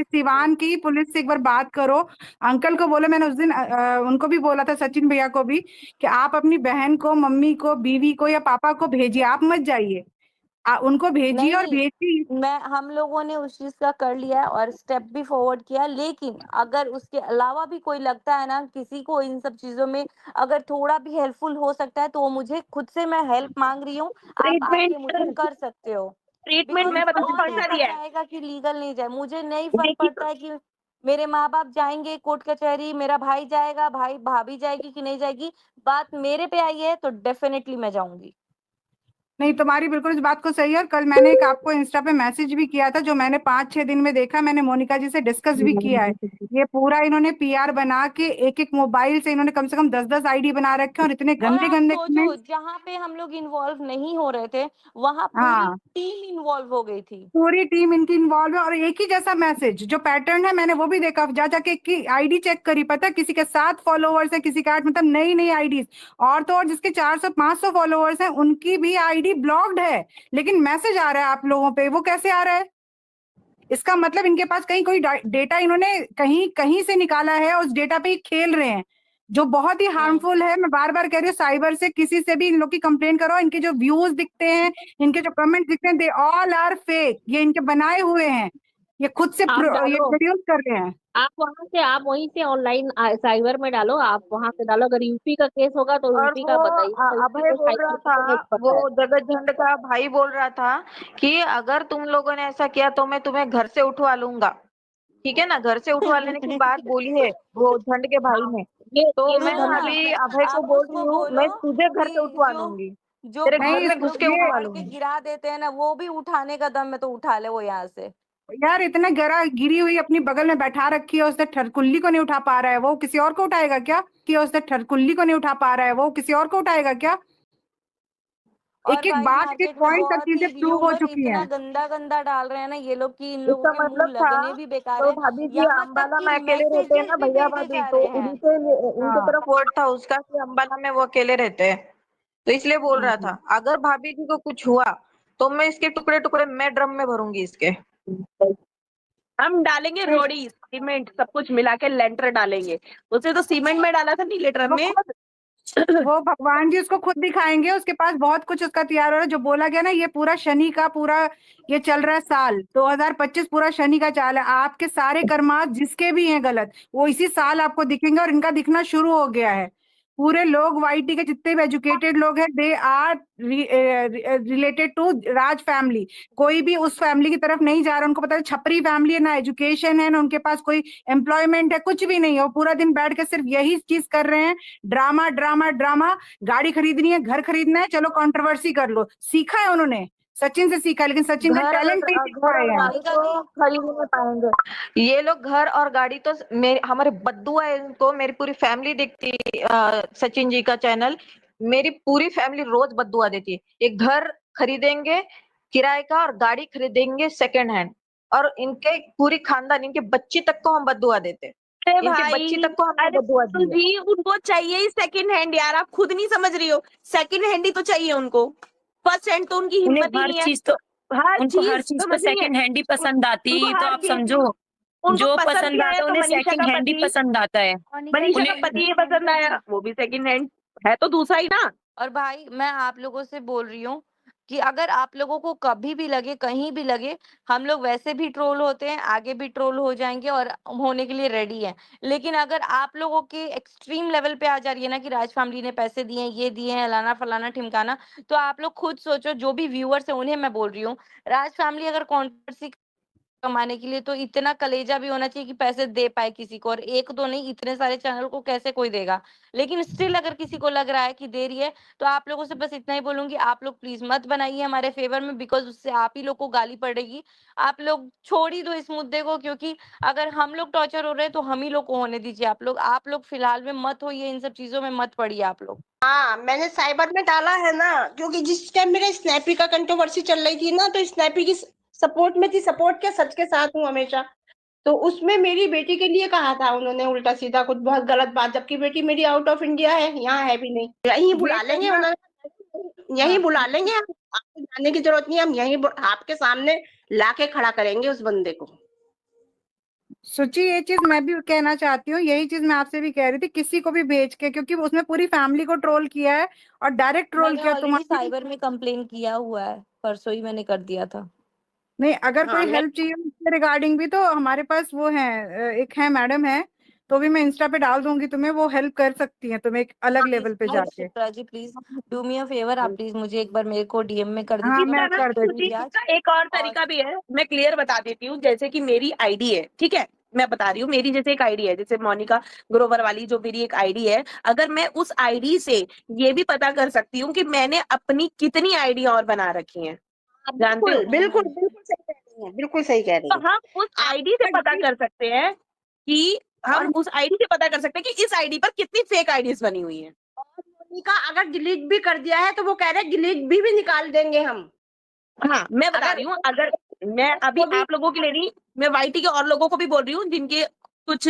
सिवान की पुलिस से एक बार बात करो। अंकल को बोलो, मैंने उस दिन उनको भी बोला था, सचिन भैया को भी, कि आप अपनी बहन को, मम्मी को, बीवी को या पापा को भेजिए, आप मत जाइए। उनको भेजिए और नहीं, भेजिए। हम लोगों ने उस चीज़ का कर लिया है और स्टेप भी फॉरवर्ड किया है, लेकिन अगर उसके अलावा भी कोई लगता है ना किसी को इन सब चीज़ों में, अगर थोड़ा भी हेल्पफुल हो सकता है, तो वो मुझे खुद से, मैं हेल्प माँग रही हूँ, आप आके मुझे ट्रीटमेंट कर सकते हो। ट्रीटमेंट बिकॉज़ मैं बताऊँ कौन कौन सा ऐसा दिया है? चाहेगा कि लीगल नहीं जाए? मुझे नहीं फ़र्क देखिए पड़ता है कि मेरे माँ-बाप जाएँगे कोर्ट कचहरी, मेरा भाई जाएगा, भाभी जाएगी कि नहीं जाएगी, बात मेरे पे आई है तो डेफ़िनेटली मैं जाऊँगी। नहीं, तुम्हारी बिल्कुल इस बात को सही है। और कल मैंने एक आपको इंस्टा पे मैसेज भी किया था, जो मैंने 5-6 दिन में देखा, मैंने मोनिका जी से डिस्कस भी किया है। ये पूरा इन्होंने पीआर बना के एक-एक मोबाइल से इन्होंने कम से कम 10-10 आईडी बना रखे हैं, और इतने और आप गंदे-गंदे सोचो, कमेंट्स। जहाँ पे हम लोग इन्वॉल्व नहीं हो रहे थे, वहाँ पूरी हाँ, टीम इन्वॉल्व हो गई थी। पूरी टीम इनकी इन्वॉल्व है, और एक ही जैसा मैसेज जो पैटर्न है, मैंने वो भी देखा, जा जाके की आईडी चेक करी, पता है किसी के 7 फॉलोवर्स है, किसी के 8, मतलब नई नई आईडीज। और तो और जिसके 400-500 फॉलोवर्स हैं, उनकी भी आईडी ब्लॉक्ड है, लेकिन मैसेज आ रहा है आप लोगों पे। वो कैसे आ रहा है? इसका मतलब इनके पास कहीं कोई डेटा इन्होंने कहीं कहीं से निकाला है, और उस डेटा पे ही खेल रहे हैं, जो बहुत ही हुँ। हार्मफुल है। मैं बार बार कह रही हूँ, साइबर से किसी से भी इन लोग की कंप्लेन करो। इनके जो व्यूज दिखते हैं, इनके जो कमेंट दिखते हैं, दे ऑल आर फेक, ये इनके बनाए हुए हैं। ये खुद से आप ये डालो, प्रोड्यूस कर रहे हैं। आप वहीं से ऑनलाइन साइबर में डालो, आप वहां से डालो। अगर यूपी का केस होगा तो और यूपी वो का बताइए, यूपी अभय तो बोल रहा साइबर था, को नहीं वो पता है। जगत झंड का भाई बोल रहा था कि अगर तुम लोगों ने ऐसा किया तो मैं तुम्हें घर से उठवा लूंगा। ठीक है ना, घर से उठवा लेने की बात बोली है वो झंड के भाई ने। तो ये मैं धमकी, अभी अभय को आप बोल रही उसको हूँ, बोलो मैं तुझे घर से कि उठवा जो लूंगी, जो तेरे घर नहीं, में हम घुस लोग के उठवा बिगाड़ के लूंगी। गिरा देते हैं ना, वो भी उठाने का दम है तो उठा ले वो यहाँ से। यार इतना गिरी हुई अपनी बगल में बैठा रखी है, उसने ठरकुल्ली को नहीं उठा पा रहा है, वो किसी और को उठाएगा क्या? कि उसने ठरकुल्ली को नहीं उठा पा रहा है, वो किसी और को उठाएगा क्या? और एक एक भाई बात, एक एक मार्केट में पॉइंट तक बहुत चीजें ही प्रूव हो व्यूवर चुकी इतना हैं। गंदा-गंदा डाल रहे हैं ना ये लोग, कि इन लोगों इसका के मुँह मतलब था, लगने भी बेकार तो है। भाभी जी यहाँ तक अंबाला कि में अकेले रहते हैं मैसेजेस ना भी भैया भेजे भाभी, जा तो रहे हैं। उनके उनके हाँ, तरफ वर्ड था उसका कि अंबाला में वो अकेले रहते हैं, तो इसलिए बोल रहा हम्म। था अगर भाभी जी को कुछ हुआ तो मैं इसके टुकड़े टुकड़े मैं ड्रम में भरूंगी इसके। हम डालेंगे रोड़ी सीमेंट सब कुछ मिला के लेंटर डालेंगे। उसे तो सीमेंट में डाला था नीले ड्रम वो में। खुद वो भगवान जी उसको खुद दिखाएंगे, उसके पास बहुत कुछ उसका तैयार हो रहा है। जो बोला गया ना, ये पूरा शनि का पूरा, ये चल रहा है साल 2025, पूरा शनि का चाल है। आपके सारे कर्माश जिसके भी हैं गलत, वो इसी साल आपको दिखेंगे, और इनका दिखना शुरू हो गया है। पूरे लोग वाईटी के जितने भी एजुकेटेड लोग हैं, they are related to Raj family. कोई भी उस फैमिली की तरफ नहीं जा रहा। उनको पता है छपरी फैमिली है, ना एजुकेशन है, ना उनके पास कोई एम्प्लॉयमेंट है, कुछ भी नहीं है। वो पूरा दिन बैठ के सिर्फ यही चीज कर रहे हैं, ड्रामा ड्रामा ड्रामा। गाड़ी खरीदनी है, घर खरीदना है, चलो कंट्रोवर्सी कर लो। सीखा है उन्होंने, सचिन से सीखा है, लेकिन सचिन ने टैलेंट नहीं घर दिखाए और हैं। गाड़ी मोनिका तो जी, खरीद नहीं पाएंगे ये लोग। घर और गाड़ी तो मेरे हमारे बद्दुआ है इनको, मेरी पूरी फैमिली देखती सचिन जी का चैनल। मेरी पूरी फैमिली रोज बद्दुआ देती है। एक घर खरीदेंगे किराए का और गाड़ी खरीदेंगे सेकंड हैंड, और इनके पूरी खानदान, इनके बच्ची तक को हम बद्दुआ देते हैं। अरे इनके भाई, बच्ची तक को हमने अरे बद्दुआ बिल्कुल दी है। जी, उनको चाहिए ही सेकंड हैंड यार, आप खुद नहीं समझ रही हो। सेकंड हैंड ही तो चाहिए उनको, फर्स्ट हैंड तो उनकी उन्हें हिम्मत ही हर नहीं है। चीज तो उनको हर चीज तो समझ रही है, सेकंड हैंड ही पसंद आती उनको है। तो हर आप चीज, समझो, उनको जो पसंद पसंद क्या है? आता है तो उन्हें मनीषा का सेकंड हैंड ही पति, पसंद आता है। मोनिका जी मनीषा का उन्हें पति ये सेकंड हैंड पसंद तो आया, वो भी सेकंड हैंड है, तो दूसरा ही ना। और भाई मैं आप लोगों से बोल रही हूँ कि अगर आप लोगों को कभी भी लगे, कहीं भी लगे, हम लोग वैसे भी ट्रोल होते हैं, आगे भी ट्रोल हो जाएँगे और होने के लिए रेडी हैं। लेकिन अगर आप लोगों के एक्सट्रीम लेवल पे आ जा रही है ना कि राज फैमिली ने पैसे दिए हैं, ये दिए हैं, फलाना ढिमकाना, तो आप लोग खुद सोचो, जो भी व्यूअर्स हैं उन्हें मैं बोल रही हूँ, राज फैमिली अगर कंट्रोवर्सी कमाने के लिए, तो इतना कलेजा भी होना चाहिए कि पैसे दे पाए किसी को, और एक दो नहीं, इतने सारे चैनल को कैसे कोई देगा। लेकिन स्टिल अगर किसी को लग रहा है कि दे रही है, तो आप लोगों से बस इतना ही बोलूंगी, आप लोग प्लीज मत बनाइए हमारे फेवर में, बिकॉज उससे आप ही लोग को गाली पड़ेगी। आप लोग छोड़ ही दो इस मुद्दे को, क्योंकि अगर हम लोग टॉर्चर हो रहे हैं तो हम ही लोग को होने दीजिए। आप लोग फिलहाल में मत होइए, इन सब चीजों में मत पड़िए आप लोग। हाँ, मैंने साइबर में डाला है ना, क्योंकि जिस टाइम मेरे स्नैपी का कंट्रोवर्सी चल रही थी ना, तो स्नैपी की सपोर्ट में थी। सपोर्ट क्या, सच के साथ हूँ हमेशा। तो उसमें मेरी बेटी के लिए कहा था उन्होंने उल्टा सीधा कुछ बहुत गलत बात, जबकि बेटी मेरी आउट ऑफ इंडिया है, यहाँ है भी नहीं। यहीं ये बुला लेंगे करना। उन्होंने, यहीं हाँ, बुला लेंगे हम, आपको जाने की जरूरत नहीं है, हम यहीं आपके सामने लाके खड़ा करेंगे उस बंदे को। सुची, ये चीज मैं भी कहना चाहती हूँ, यही चीज मैं आपसे भी कह रही थी, किसी को भी भेज के, क्योंकि उसमें पूरी फैमिली को ट्रोल किया है और डायरेक्ट ट्रोल मैंने किया ऑलरेडी तुम्हारी। साइबर में कंप्लेन किया हुआ है, परसों ही मैंने कर दिया था। नहीं, अगर हाँ कोई मैं हेल्प चाहिए उसके रिगार्डिंग भी तो हमारे पास वो है, एक है मैडम है, तो भी मैं इंस्टा पे डाल दूंगी तुम्हें, वो हेल्प कर सकती है तुम्हें एक अलग लेवल पे प्लीज जाके। Chitra ji, please do me a favour, आप प्लीज मुझे एक बार मेरे को डीएम में कर हाँ दीजिए, मैं मैं आपको कर कर दूंगी। दूंगी आज। इसका एक और तरीका भी है, मैं क्लियर बता देती हूँ। जैसे कि मेरी आईडी है, ठीक है, मैं बता रही हूँ, मेरी जैसे एक आईडी है, जैसे मोनिका ग्रोवर वाली जो मेरी एक आईडी है, अगर मैं उस आईडी से ये भी पता कर सकती हूँ कि मैंने अपनी कितनी आईडी और बना रखी हैं, जानते हो? बिल्कुल बिल्कुल बिल्कुल सही कह रही हैं, बिल्कुल सही कह रही तो हैं। हम उस आईडी से पता कर सकते हैं कि हम और उस आईडी से पता कर सकते हैं कि इस आईडी पर कितनी फेक आईडीज बनी हुई हैं। मोनिका अगर डिलीट भी कर दिया है तो वो कह रहे हैं डिलीट भी निकाल देंगे हम। हाँ, मैं बता अगर रही हूँ, अगर मैं अभी वो भी आप लोगों के लिए नहीं, मैं वाईटी के और लोगों को भी बोल रही हूँ जिनके कुछ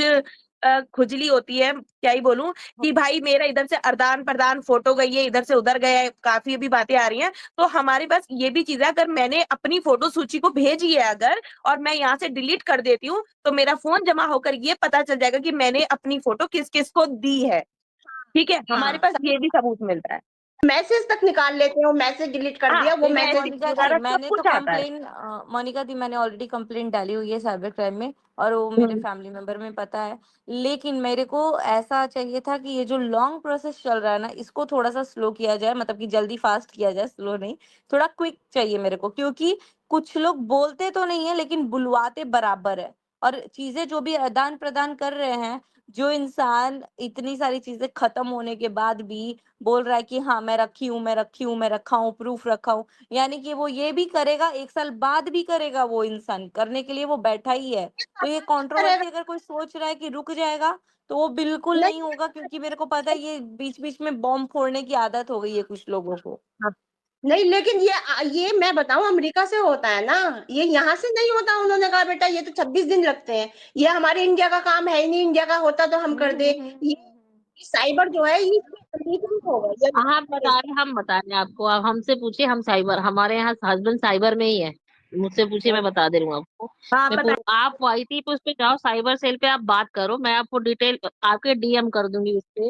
खुजली होती है, क्या ही बोलूं, कि भाई मेरा इधर से आदान प्रदान फोटो गई है, इधर से उधर गया है, काफी अभी बातें आ रही हैं। तो हमारे पास ये भी चीज है, अगर मैंने अपनी फोटो सूची को भेजी है अगर, और मैं यहाँ से डिलीट कर देती हूँ, तो मेरा फोन जमा होकर ये पता चल जाएगा कि मैंने अपनी फोटो किस किस को दी है। ठीक है, हमारे पास ये भी सबूत मिलता है। मैसेज तक निकाल लेते हैं, वो मैसेज डिलीट कर हाँ, दिया, वो देखिए मैसेज मोनिका जी, वगैरह सब मैंने तो कुछ आता है। कंप्लेन मोनिका दी, मैंने ऑलरेडी कंप्लेन डाली हुई है साइबर क्राइम में, और वो मेरे फैमिली मेंबर में पता है। लेकिन मेरे को ऐसा चाहिए था कि ये जो लॉन्ग प्रोसेस चल रहा है ना, इसको थोड़ा सा स्लो किया जाए, मतलब कि जल्दी फास्ट किया जाए, स्लो नहीं, थोड़ा क्विक चाहिए मेरे को, क्योंकि कुछ लोग बोलते तो नहीं है लेकिन बुलवाते बराबर है। और चीजें जो भी आदान प्रदान कर रहे हैं, जो इंसान इतनी सारी चीजें खत्म होने के बाद भी बोल रहा है कि हाँ मैं रखी हूँ, मैं रखी हूँ, मैं रखा हूँ, प्रूफ रखा हूँ, यानी कि वो ये भी करेगा, 1 साल बाद भी करेगा, वो इंसान करने के लिए वो बैठा ही है। तो ये करेगा। कंट्रोवर्सी अगर कोई सोच रहा है कि रुक जाएगा, तो वो बिल्कुल नहीं नहीं होगा, क्योंकि मेरे को पता है ये बीच बीच में बॉम्ब फोड़ने की आदत हो गई है कुछ लोगों को। नहीं, लेकिन ये मैं बताऊं, अमेरिका से होता है ना, ये यहाँ से नहीं होता। उन्होंने कहा बेटा ये तो 26 दिन लगते हैं, ये हमारे इंडिया का काम है ही नहीं, इंडिया का होता तो हम कर दे। ये साइबर जो है ये illegal होगा, ये हम बता रहे हैं आपको, आप हमसे पूछिए, हम साइबर, हमारे यहाँ हस्बैंड साइबर में ही है, मुझसे पूछिए, मैं बता दे रही हूँ आपको। हाँ, मैं पता है। पूरा, आप वाईटी पे उस पे जाओ, साइबर सेल पे आप बात करो, मैं आपको डिटेल आपके डीएम कर दूंगी उस पे,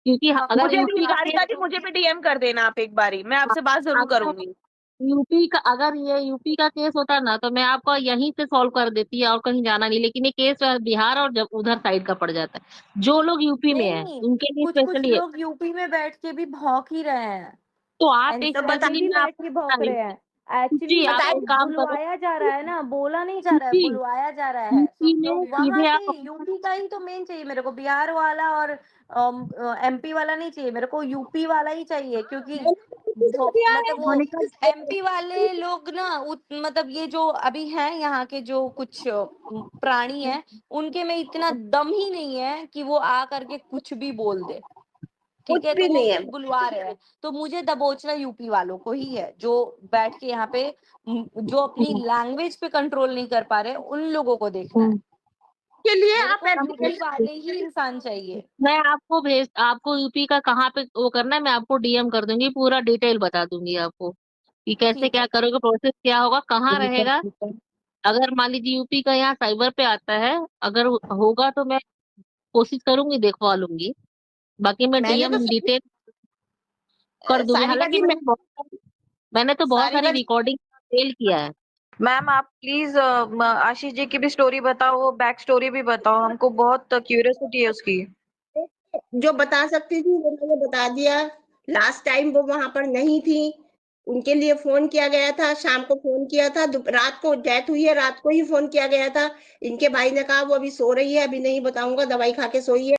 क्योंकि अगर मुझे भी यूपी का सारिका जी, केस, मुझे भी डीएम कर देना आप एक बारी, मैं आपसे बात जरूर अगर करूंगी। यूपी का, अगर ये यूपी का केस होता ना तो मैं आपको यहीं से सॉल्व कर देती है और कहीं जाना नहीं, लेकिन ये केस बिहार और जब उधर साइड का पड़ जाता है, जो लोग यूपी में है नहीं, उनके लिए कुछ कुछ स्पेशली है। लोग यूपी में बैठ के भी भौंक ही रहे हैं, तो आप एक तो एनसीआर बता में एक्चुअली भी मैं बैठ आपको के बता भौंक रही रहे हूँ, हैं। एक्चुअली जी आप ये एक काम करो, बुलवाया जा रहा है ना, बोला नहीं जा रहा है, यूपी बुलवाया जा रहा है। यूपी तो में वहां सीधे से आप, यूपी का ही तो मेन चाहिए मेरे को, बिहार वाला और एमपी वाला नहीं चाहिए मेरे को, यूपी वाला ही चाहिए, क्योंकि मतलब वो मोनिका, एमपी वाले लोग ना मतलब ये जो अभी हैं यहाँ के जो कुछ प्राणी हैं, उनके में इतना दम ही नहीं है कि वो आ करके कुछ भी बोल दे। कुछ ठीक है, तो भी वो नहीं है। सिर्फ बुलवा रहे हैं। तो मुझे दबोचना यूपी वालों को ही है, जो बैठ के यहाँ पे जो अपनी लैंग्वेज पे कंट्रोल नहीं कर पा रहे, उन लोगों को देखना है। के लिए मेरे आप को यूपी एप्लीकेशन वाले ही इंसान चाहिए। मैं आपको आपको यूपी का कहाँ पे वो करना है, मैं आपको डीएम कर दूंगी, पूरा डिटेल बता दूंगी आपको कि कैसे ठीक क्या है। करोगे, प्रोसेस क्या होगा, कहाँ रहेगा। अगर मान लीजिए यूपी का यहाँ साइबर पे आता है, अगर होगा तो मैं कोशिश करूंगी, देखवा लूंगी, बाकी मैं मैंने तो डीएम डिटेल कर दूंगी। सारिका हालांकि जी मैंने तो बहुत सारी सारिका जी रिकॉर्डिंग सेल किया है। मैम आप प्लीज आशीष जी की भी स्टोरी बताओ, बैक स्टोरी भी बताओ, हमको बहुत क्यूरियोसिटी है उसकी। जो बता सकती थी वो मैंने बता दिया। लास्ट टाइम वो वहां पर नहीं थी, उनके लिए फोन किया गया था, शाम को फोन किया था, रात को डेथ हुई है, रात को ही फोन किया गया था। इनके भाई ने कहा वो अभी सो रही है, अभी नहीं बताऊंगा, दवाई खा के सोई है।